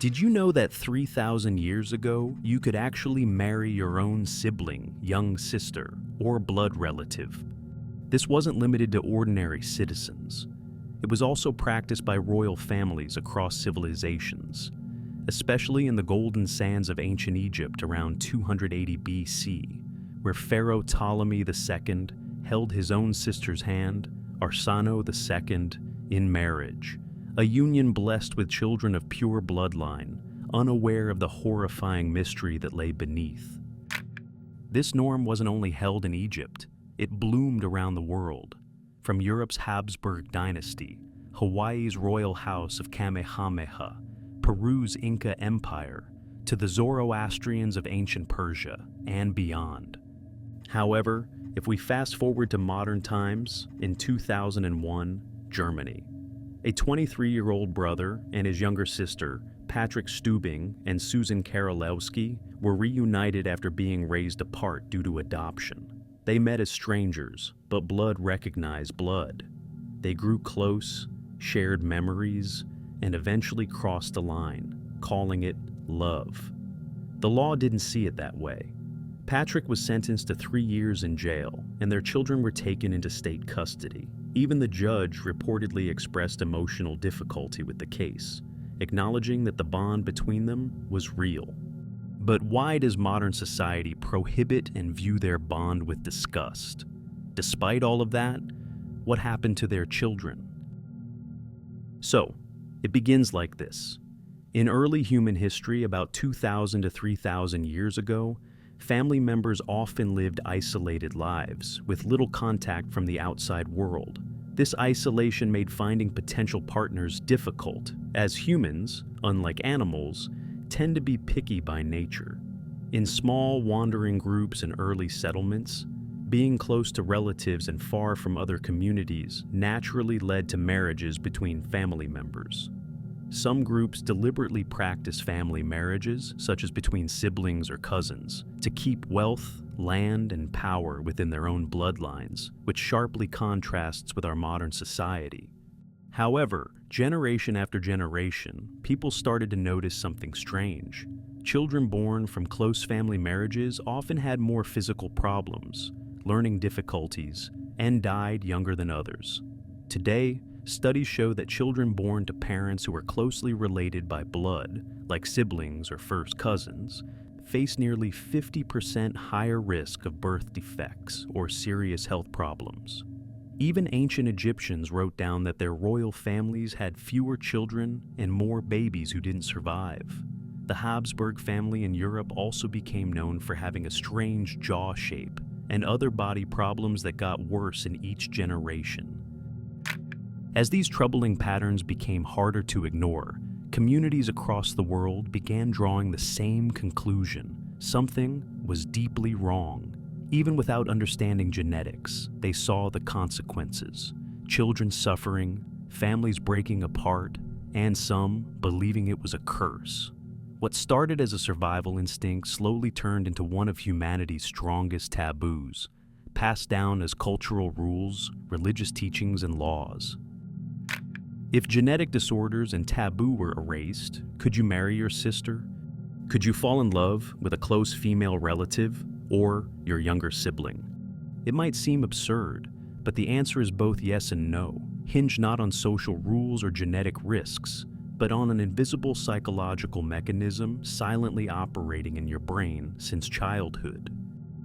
Did you know that 3,000 years ago, you could actually marry your own sibling, young sister, or blood relative? This wasn't limited to ordinary citizens. It was also practiced by royal families across civilizations, especially in the golden sands of ancient Egypt around 280 BC, where Pharaoh Ptolemy II held his own sister's hand, Arsinoe II, in marriage, a union blessed with children of pure bloodline, unaware of the horrifying mystery that lay beneath. This norm wasn't only held in Egypt, it bloomed around the world, from Europe's Habsburg dynasty, Hawaii's royal house of Kamehameha, Peru's Inca Empire, to the Zoroastrians of ancient Persia, and beyond. However, if we fast forward to modern times, in 2001, Germany, a 23-year-old brother and his younger sister, Patrick Stubing and Susan Karolewski, were reunited after being raised apart due to adoption. They met as strangers, but blood recognized blood. They grew close, shared memories, and eventually crossed a line, calling it love. The law didn't see it that way. Patrick was sentenced to 3 years in jail, and their children were taken into state custody. Even the judge reportedly expressed emotional difficulty with the case, acknowledging that the bond between them was real. But why does modern society prohibit and view their bond with disgust? Despite all of that, what happened to their children? So, it begins like this. In early human history, about 2,000 to 3,000 years ago, family members often lived isolated lives, with little contact from the outside world. This isolation made finding potential partners difficult, as humans, unlike animals, tend to be picky by nature. In small, wandering groups and early settlements, being close to relatives and far from other communities naturally led to marriages between family members. Some groups deliberately practice family marriages, such as between siblings or cousins, to keep wealth, land, and power within their own bloodlines, which sharply contrasts with our modern society. However, generation after generation, people started to notice something strange. Children born from close family marriages often had more physical problems, learning difficulties, and died younger than others. Today, studies show that children born to parents who are closely related by blood, like siblings or first cousins, face nearly 50% higher risk of birth defects or serious health problems. Even ancient Egyptians wrote down that their royal families had fewer children and more babies who didn't survive. The Habsburg family in Europe also became known for having a strange jaw shape and other body problems that got worse in each generation. As these troubling patterns became harder to ignore, communities across the world began drawing the same conclusion: something was deeply wrong. Even without understanding genetics, they saw the consequences: children suffering, families breaking apart, and some believing it was a curse. What started as a survival instinct slowly turned into one of humanity's strongest taboos, passed down as cultural rules, religious teachings, and laws. If genetic disorders and taboo were erased, could you marry your sister? Could you fall in love with a close female relative or your younger sibling? It might seem absurd, but the answer is both yes and no, hinged not on social rules or genetic risks, but on an invisible psychological mechanism silently operating in your brain since childhood.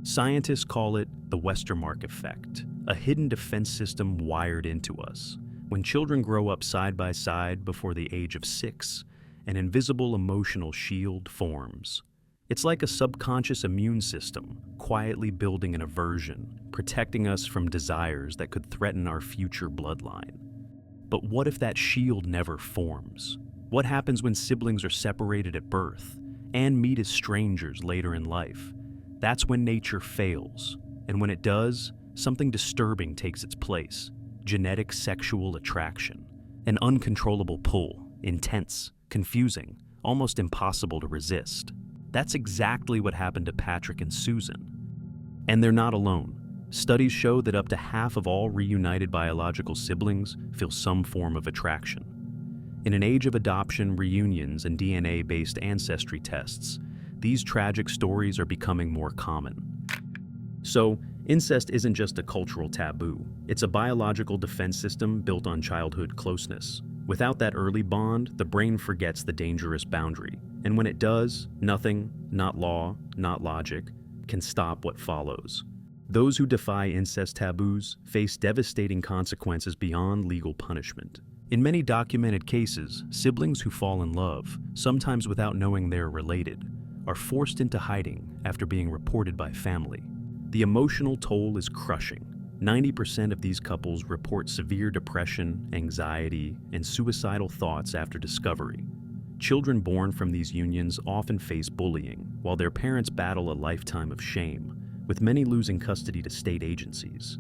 Scientists call it the Westermarck effect, a hidden defense system wired into us. When children grow up side by side before the age of 6, an invisible emotional shield forms. It's like a subconscious immune system, quietly building an aversion, protecting us from desires that could threaten our future bloodline. But what if that shield never forms? What happens when siblings are separated at birth and meet as strangers later in life? That's when nature fails, and when it does, something disturbing takes its place: genetic sexual attraction, an uncontrollable pull, intense, confusing, almost impossible to resist. That's exactly what happened to Patrick and Susan. And they're not alone. Studies show that up to half of all reunited biological siblings feel some form of attraction. In an age of adoption, reunions, and DNA-based ancestry tests, these tragic stories are becoming more common. So, incest isn't just a cultural taboo. It's a biological defense system built on childhood closeness. Without that early bond, the brain forgets the dangerous boundary. And when it does, nothing, not law, not logic, can stop what follows. Those who defy incest taboos face devastating consequences beyond legal punishment. In many documented cases, siblings who fall in love, sometimes without knowing they're related, are forced into hiding after being reported by family. The emotional toll is crushing. 90% of these couples report severe depression, anxiety, and suicidal thoughts after discovery. Children born from these unions often face bullying, while their parents battle a lifetime of shame, with many losing custody to state agencies.